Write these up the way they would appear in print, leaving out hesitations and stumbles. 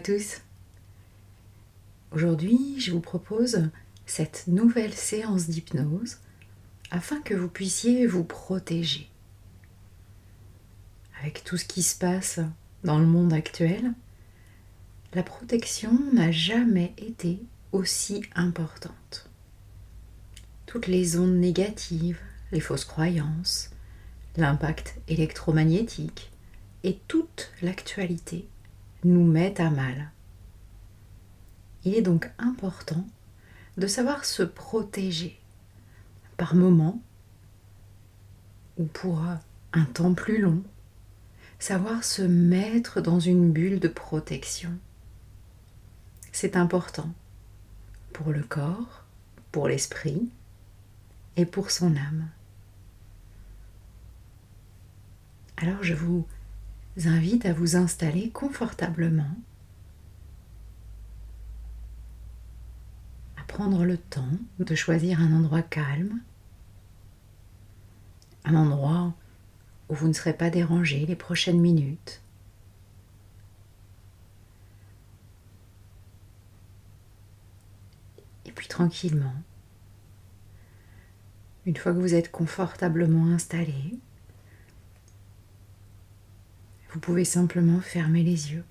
tous. Aujourd'hui, je vous propose cette nouvelle séance d'hypnose afin que vous puissiez vous protéger. Avec tout ce qui se passe dans le monde actuel, la protection n'a jamais été aussi importante. Toutes les ondes négatives, les fausses croyances, l'impact électromagnétique et toute l'actualité nous mettent à mal. Il est donc important de savoir se protéger par moments ou pour un temps plus long, savoir se mettre dans une bulle de protection. C'est important pour le corps, pour l'esprit et pour son âme. Alors je vous invite à vous installer confortablement, à prendre le temps de choisir un endroit calme, un endroit où vous ne serez pas dérangé les prochaines minutes. Et puis tranquillement, une fois que vous êtes confortablement installé, vous pouvez simplement fermer les yeux.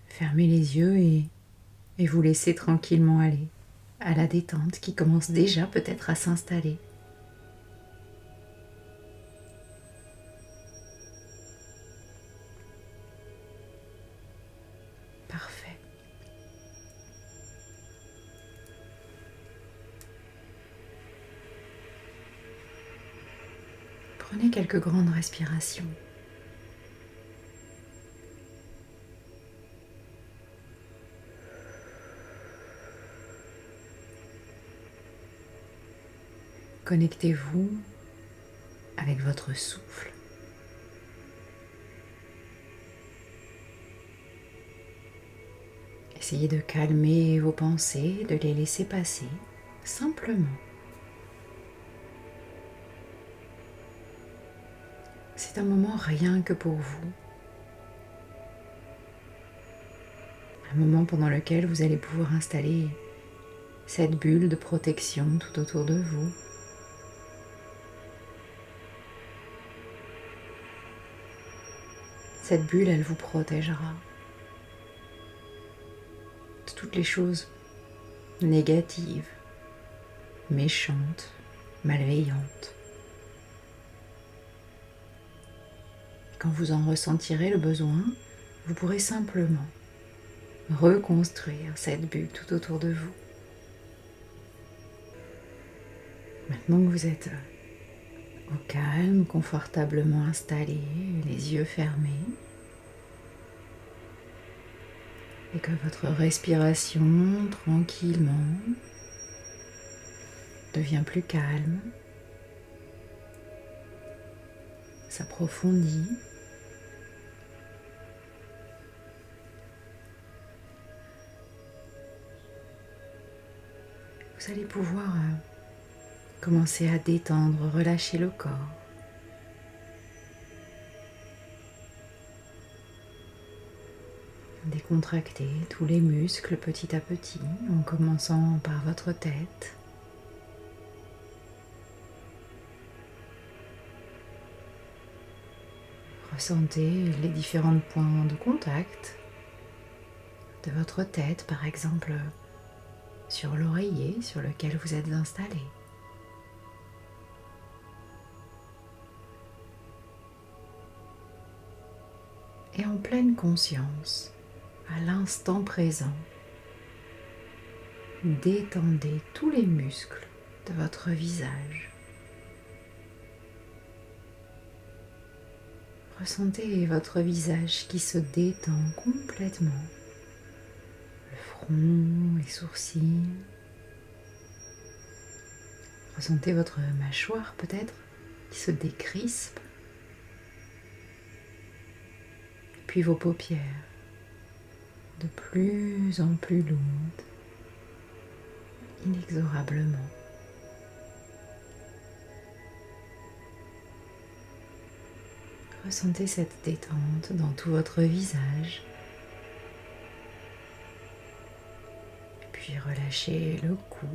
Fermez les yeux et vous laissez tranquillement aller à la détente qui commence déjà peut-être à s'installer. Parfait. Prenez quelques grandes respirations. Connectez-vous avec votre souffle. Essayez de calmer vos pensées, de les laisser passer simplement. C'est un moment rien que pour vous. Un moment pendant lequel vous allez pouvoir installer cette bulle de protection tout autour de vous. Cette bulle, elle vous protégera de toutes les choses négatives, méchantes, malveillantes. Quand vous en ressentirez le besoin, vous pourrez simplement reconstruire cette bulle tout autour de vous. Maintenant que vous êtes au calme, confortablement installé, les yeux fermés, et que votre respiration tranquillement devient plus calme, s'approfondit, vous allez pouvoir commencer à détendre, relâcher le corps. Décontracter tous les muscles petit à petit, en commençant par votre tête. Ressentez les différents points de contact de votre tête, par exemple sur l'oreiller sur lequel vous êtes installé. Et en pleine conscience, à l'instant présent, détendez tous les muscles de votre visage. Ressentez votre visage qui se détend complètement. Le front, les sourcils. Ressentez votre mâchoire peut-être qui se décrispe. Puis vos paupières, de plus en plus lourdes, inexorablement. Ressentez cette détente dans tout votre visage. Puis relâchez le cou,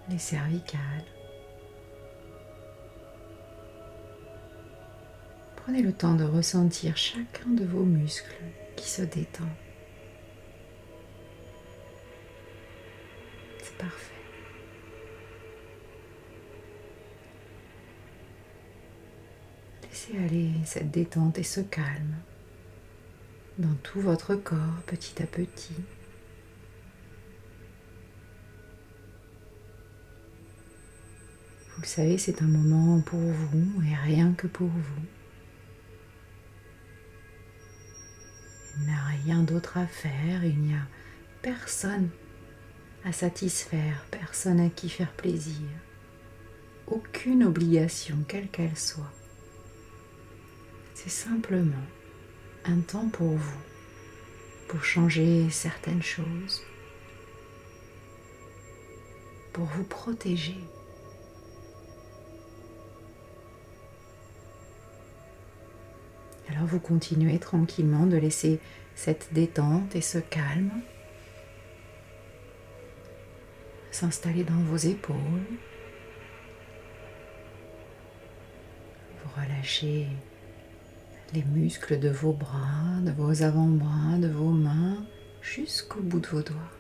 les cervicales. Prenez le temps de ressentir chacun de vos muscles qui se détend. C'est parfait. Laissez aller cette détente et ce calme dans tout votre corps petit à petit. Vous le savez, c'est un moment pour vous et rien que pour vous. Il n'y a rien d'autre à faire, il n'y a personne à satisfaire, personne à qui faire plaisir. Aucune obligation, quelle qu'elle soit. C'est simplement un temps pour vous, pour changer certaines choses, pour vous protéger. Alors vous continuez tranquillement de laisser cette détente et ce calme s'installer dans vos épaules. Vous relâchez les muscles de vos bras, de vos avant-bras, de vos mains, jusqu'au bout de vos doigts.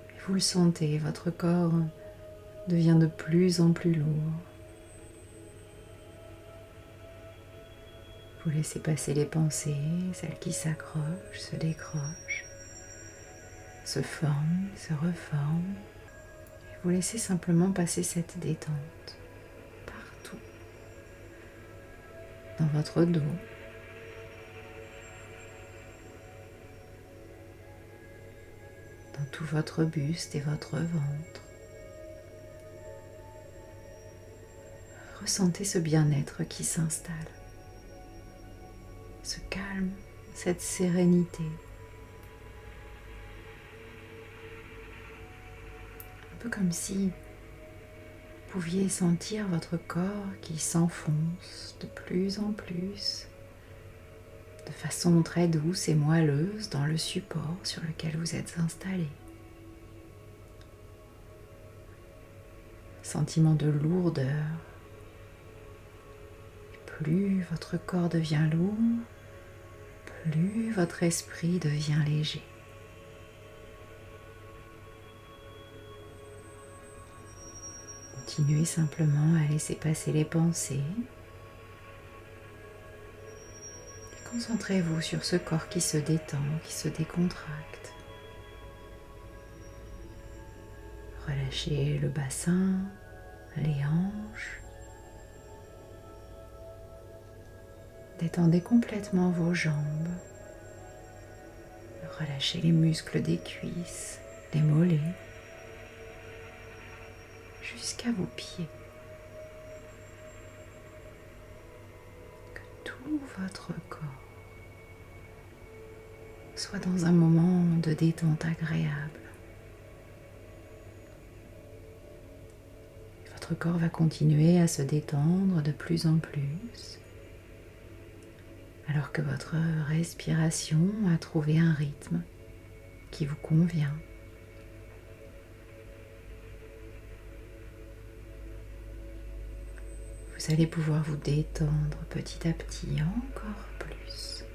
Et vous le sentez, votre corps devient de plus en plus lourd. Vous laissez passer les pensées, celles qui s'accrochent, se décrochent, se forment, se reforment. Et vous laissez simplement passer cette détente partout, dans votre dos, dans tout votre buste et votre ventre. Ressentez ce bien-être qui s'installe. Ce calme, cette sérénité. Un peu comme si vous pouviez sentir votre corps qui s'enfonce de plus en plus, de façon très douce et moelleuse dans le support sur lequel vous êtes installé. Sentiment de lourdeur. Et plus votre corps devient lourd, plus votre esprit devient léger. Continuez simplement à laisser passer les pensées. Et concentrez-vous sur ce corps qui se détend, qui se décontracte. Relâchez le bassin, les hanches. Détendez complètement vos jambes. Relâchez les muscles des cuisses, des mollets, jusqu'à vos pieds. Que tout votre corps soit dans un moment de détente agréable. Votre corps va continuer à se détendre de plus en plus, alors que votre respiration a trouvé un rythme qui vous convient. Vous allez pouvoir vous détendre petit à petit encore plus.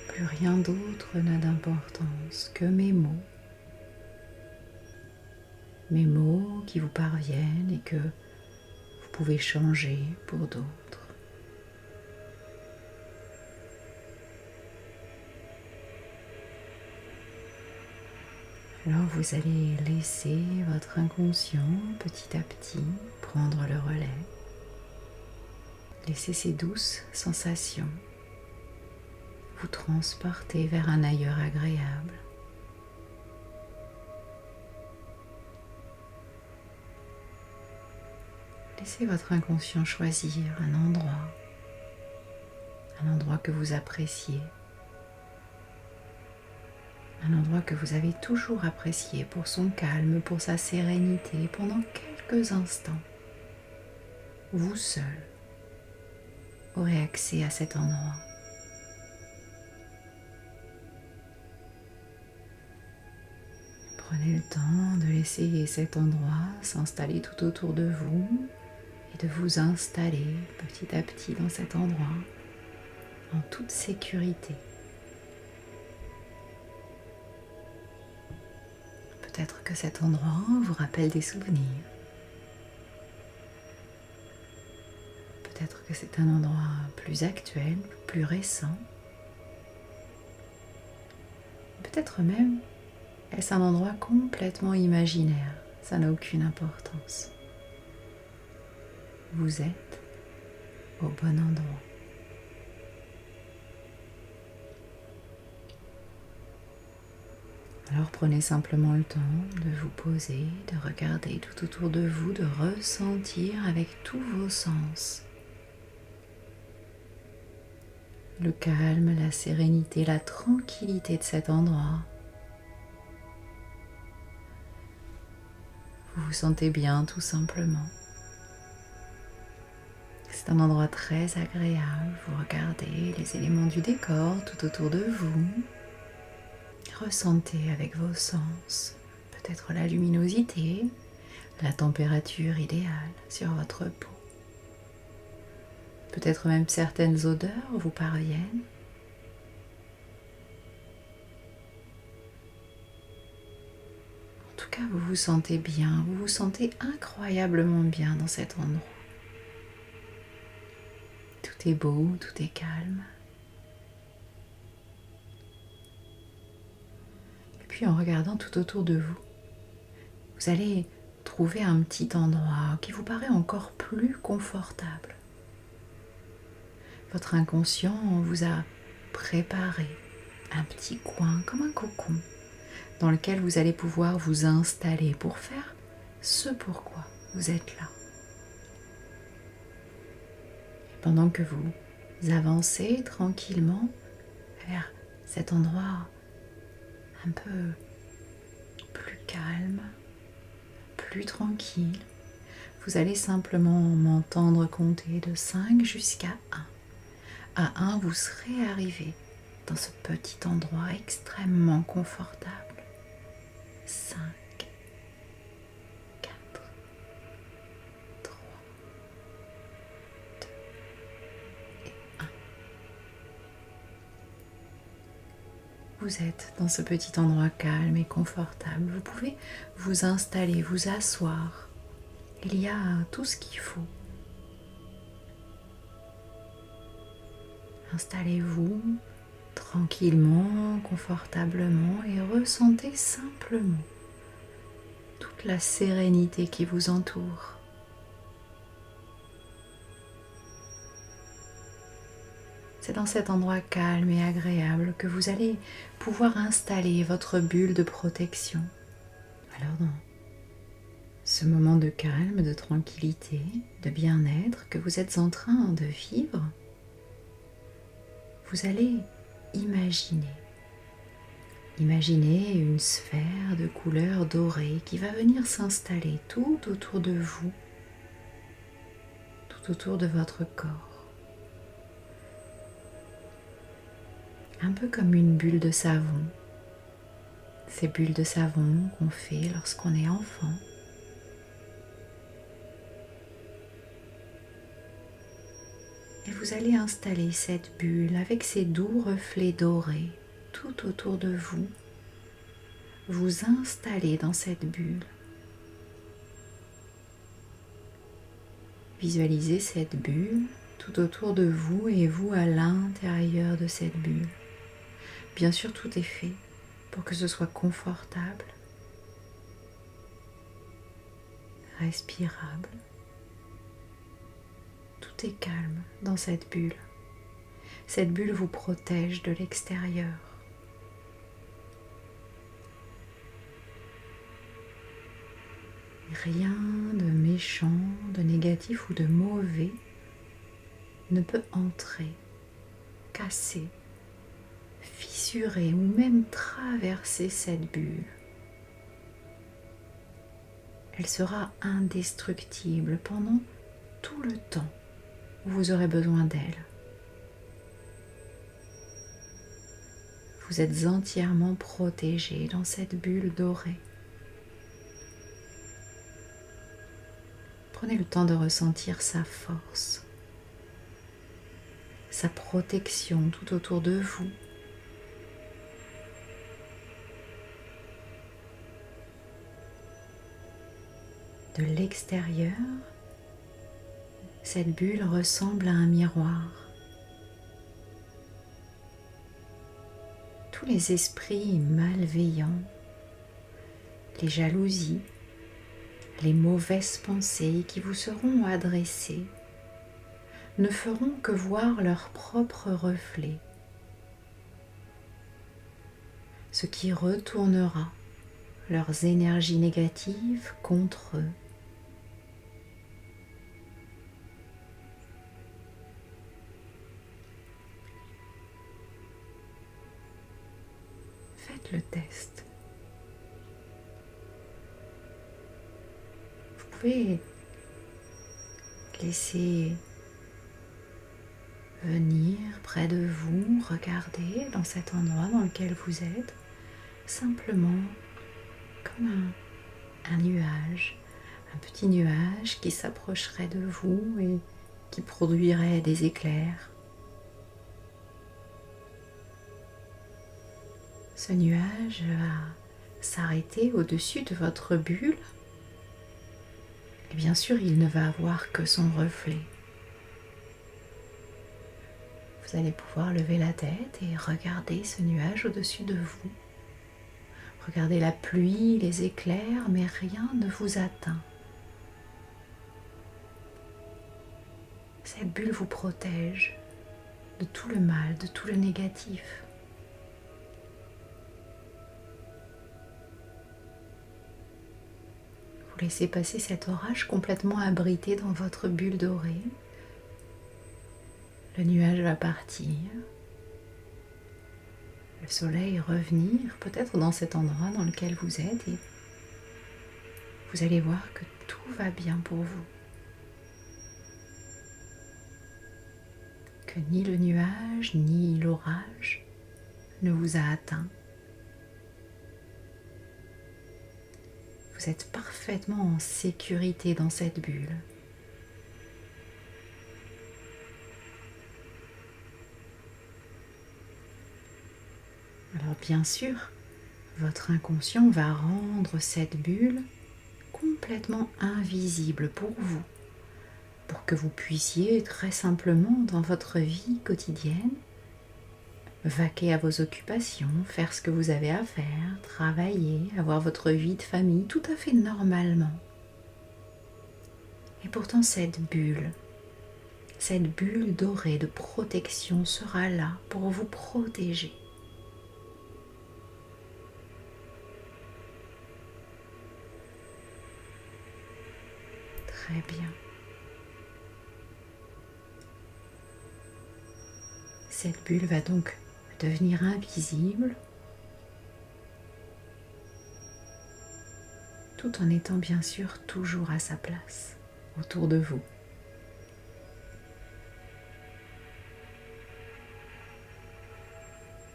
Plus rien d'autre n'a d'importance que mes mots. Mes mots qui vous parviennent et que vous pouvez changer pour d'autres. Alors vous allez laisser votre inconscient petit à petit prendre le relais. Laissez ces douces sensations vous transporter vers un ailleurs agréable. Laissez votre inconscient choisir un endroit que vous appréciez, un endroit que vous avez toujours apprécié pour son calme, pour sa sérénité, pendant quelques instants, vous seul aurez accès à cet endroit. Prenez le temps de laisser cet endroit s'installer tout autour de vous et de vous installer petit à petit dans cet endroit en toute sécurité. Peut-être que cet endroit vous rappelle des souvenirs. Peut-être que c'est un endroit plus actuel, plus récent. Peut-être même est-ce un endroit complètement imaginaire. Ça n'a aucune importance. Vous êtes au bon endroit. Alors prenez simplement le temps de vous poser, de regarder tout autour de vous, de ressentir avec tous vos sens le calme, la sérénité, la tranquillité de cet endroit. Vous vous sentez bien tout simplement. C'est un endroit très agréable. Vous regardez les éléments du décor tout autour de vous. Ressentez avec vos sens peut-être la luminosité, la température idéale sur votre peau. Peut-être même certaines odeurs vous parviennent. En tout cas, vous vous sentez bien, vous vous sentez incroyablement bien dans cet endroit. Tout est beau, tout est calme. Et puis en regardant tout autour de vous, vous allez trouver un petit endroit qui vous paraît encore plus confortable. Votre inconscient vous a préparé un petit coin comme un cocon dans lequel vous allez pouvoir vous installer pour faire ce pourquoi vous êtes là. Et pendant que vous avancez tranquillement vers cet endroit un peu plus calme, plus tranquille, vous allez simplement m'entendre compter de 5 jusqu'à 1. À 1, vous serez arrivé dans ce petit endroit extrêmement confortable. 5, 4, 3, 2 et 1. Vous êtes dans ce petit endroit calme et confortable. Vous pouvez vous installer, vous asseoir. Il y a tout ce qu'il faut. Installez-vous tranquillement, confortablement et ressentez simplement toute la sérénité qui vous entoure. C'est dans cet endroit calme et agréable que vous allez pouvoir installer votre bulle de protection. Alors dans ce moment de calme, de tranquillité, de bien-être que vous êtes en train de vivre, vous allez imaginer une sphère de couleur dorée qui va venir s'installer tout autour de vous, tout autour de votre corps. Un peu comme une bulle de savon. Ces bulles de savon qu'on fait lorsqu'on est enfant. Et vous allez installer cette bulle avec ses doux reflets dorés tout autour de vous. Vous installez dans cette bulle. Visualisez cette bulle tout autour de vous et vous à l'intérieur de cette bulle. Bien sûr, tout est fait pour que ce soit confortable, respirable. Tout est calme dans cette bulle. Cette bulle vous protège de l'extérieur. Rien de méchant, de négatif ou de mauvais ne peut entrer, casser, fissurer ou même traverser cette bulle. Elle sera indestructible pendant tout le temps où vous aurez besoin d'elle. Vous êtes entièrement protégé dans cette bulle dorée. Prenez le temps de ressentir sa force, sa protection tout autour de vous. De l'extérieur, cette bulle ressemble à un miroir. Tous les esprits malveillants, les jalousies, les mauvaises pensées qui vous seront adressées ne feront que voir leur propre reflet, ce qui retournera leurs énergies négatives contre eux. Faites le test. Vous pouvez laisser venir près de vous, regarder dans cet endroit dans lequel vous êtes, simplement comme un nuage, un petit nuage qui s'approcherait de vous et qui produirait des éclairs. Ce nuage va s'arrêter au-dessus de votre bulle et bien sûr il ne va avoir que son reflet. Vous allez pouvoir lever la tête et regarder ce nuage au-dessus de vous. Regardez la pluie, les éclairs, mais rien ne vous atteint. Cette bulle vous protège de tout le mal, de tout le négatif. Vous laissez passer cet orage complètement abrité dans votre bulle dorée. Le nuage va partir. Le soleil revenir, peut-être dans cet endroit dans lequel vous êtes, et vous allez voir que tout va bien pour vous. Que ni le nuage, ni l'orage ne vous a atteint. Vous êtes parfaitement en sécurité dans cette bulle. Alors bien sûr, votre inconscient va rendre cette bulle complètement invisible pour vous, pour que vous puissiez très simplement dans votre vie quotidienne vaquer à vos occupations, faire ce que vous avez à faire, travailler, avoir votre vie de famille tout à fait normalement. Et pourtant cette bulle dorée de protection sera là pour vous protéger. Très bien. Cette bulle va donc devenir invisible tout en étant bien sûr toujours à sa place autour de vous.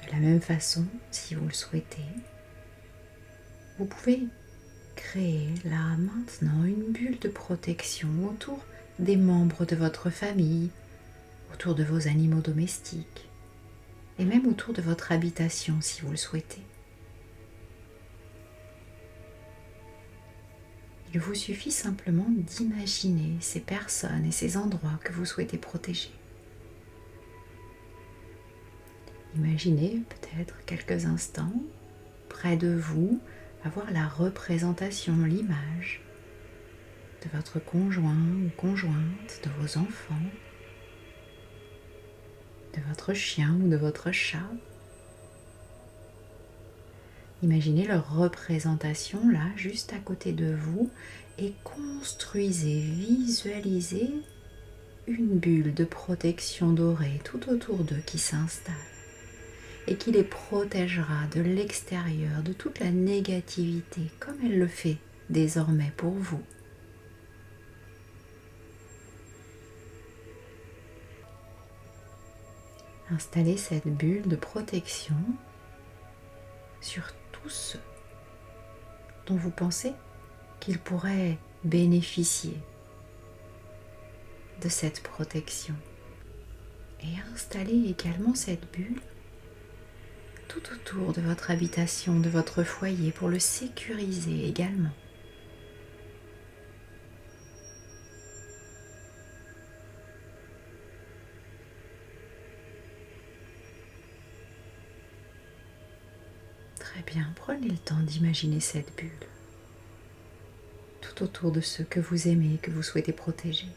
De la même façon, si vous le souhaitez, vous pouvez créer là maintenant une bulle de protection autour des membres de votre famille, autour de vos animaux domestiques et même autour de votre habitation si vous le souhaitez. Il vous suffit simplement d'imaginer ces personnes et ces endroits que vous souhaitez protéger. Imaginez peut-être quelques instants près de vous avoir la représentation, l'image de votre conjoint ou conjointe, de vos enfants, de votre chien ou de votre chat. Imaginez leur représentation là, juste à côté de vous, et construisez, visualisez une bulle de protection dorée tout autour d'eux qui s'installe et qui les protégera de l'extérieur, de toute la négativité, comme elle le fait désormais pour vous. Installez cette bulle de protection sur tous ceux dont vous pensez qu'ils pourraient bénéficier de cette protection. Et installez également cette bulle tout autour de votre habitation, de votre foyer, pour le sécuriser également. Très bien, prenez le temps d'imaginer cette bulle tout autour de ceux que vous aimez, que vous souhaitez protéger.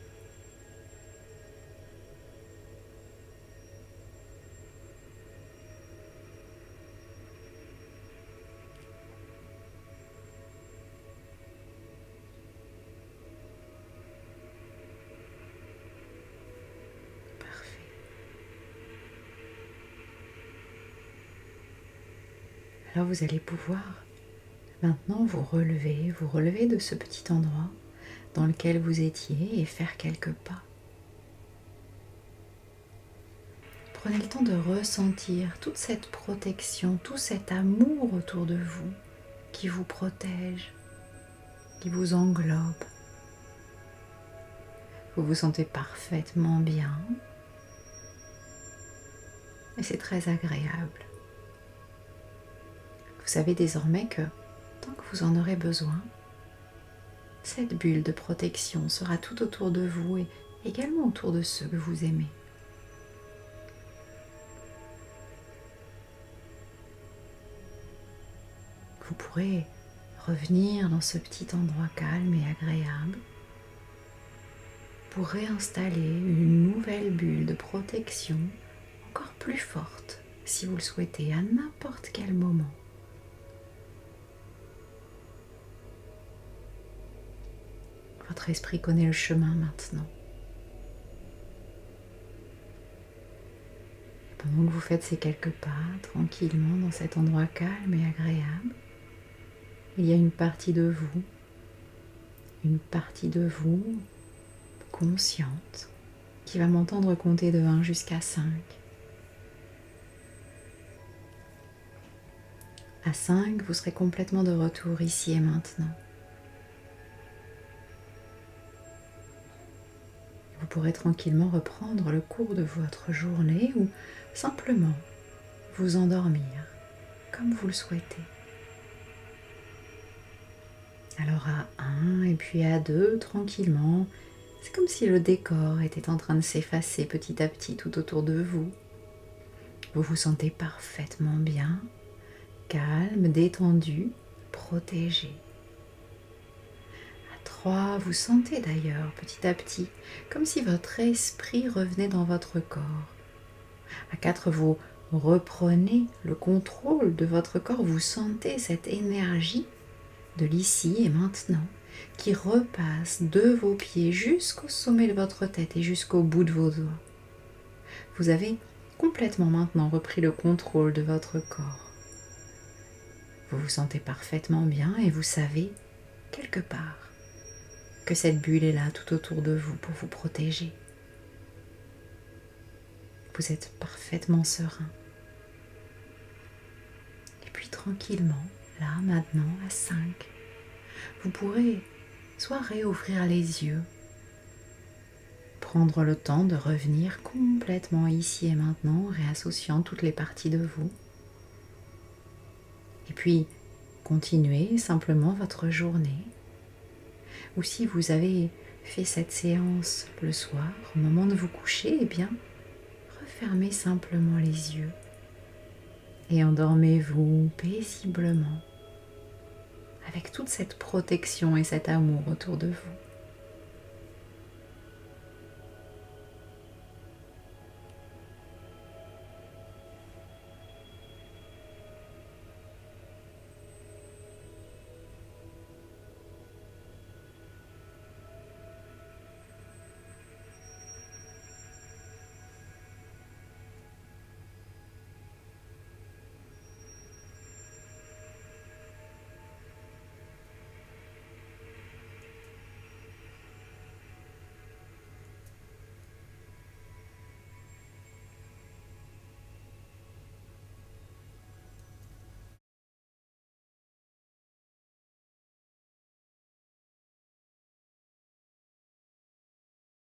Alors vous allez pouvoir maintenant vous relever de ce petit endroit dans lequel vous étiez et faire quelques pas. Prenez le temps de ressentir toute cette protection, tout cet amour autour de vous qui vous protège, qui vous englobe. Vous vous sentez parfaitement bien et c'est très agréable. Vous savez désormais que tant que vous en aurez besoin, cette bulle de protection sera tout autour de vous et également autour de ceux que vous aimez. Vous pourrez revenir dans ce petit endroit calme et agréable pour réinstaller une nouvelle bulle de protection encore plus forte si vous le souhaitez à n'importe quel moment. Votre esprit connaît le chemin maintenant. Pendant que vous faites ces quelques pas tranquillement dans cet endroit calme et agréable, il y a une partie de vous consciente qui va m'entendre compter de 1 jusqu'à 5. À 5, vous serez complètement de retour ici et maintenant. Vous pourrez tranquillement reprendre le cours de votre journée ou simplement vous endormir comme vous le souhaitez. Alors à 1 et puis à 2, tranquillement, c'est comme si le décor était en train de s'effacer petit à petit tout autour de vous. Vous vous sentez parfaitement bien, calme, détendu, protégé. 3, vous sentez d'ailleurs petit à petit comme si votre esprit revenait dans votre corps. À 4, vous reprenez le contrôle de votre corps, vous sentez cette énergie de l'ici et maintenant qui repasse de vos pieds jusqu'au sommet de votre tête et jusqu'au bout de vos doigts. Vous avez complètement maintenant repris le contrôle de votre corps. Vous vous sentez parfaitement bien et vous savez, quelque part, que cette bulle est là tout autour de vous pour vous protéger. Vous êtes parfaitement serein. Et puis tranquillement, là, maintenant, à 5, vous pourrez soit réouvrir les yeux, prendre le temps de revenir complètement ici et maintenant, réassociant toutes les parties de vous. Et puis, continuez simplement votre journée. Ou si vous avez fait cette séance le soir, au moment de vous coucher, eh bien, refermez simplement les yeux et endormez-vous paisiblement avec toute cette protection et cet amour autour de vous.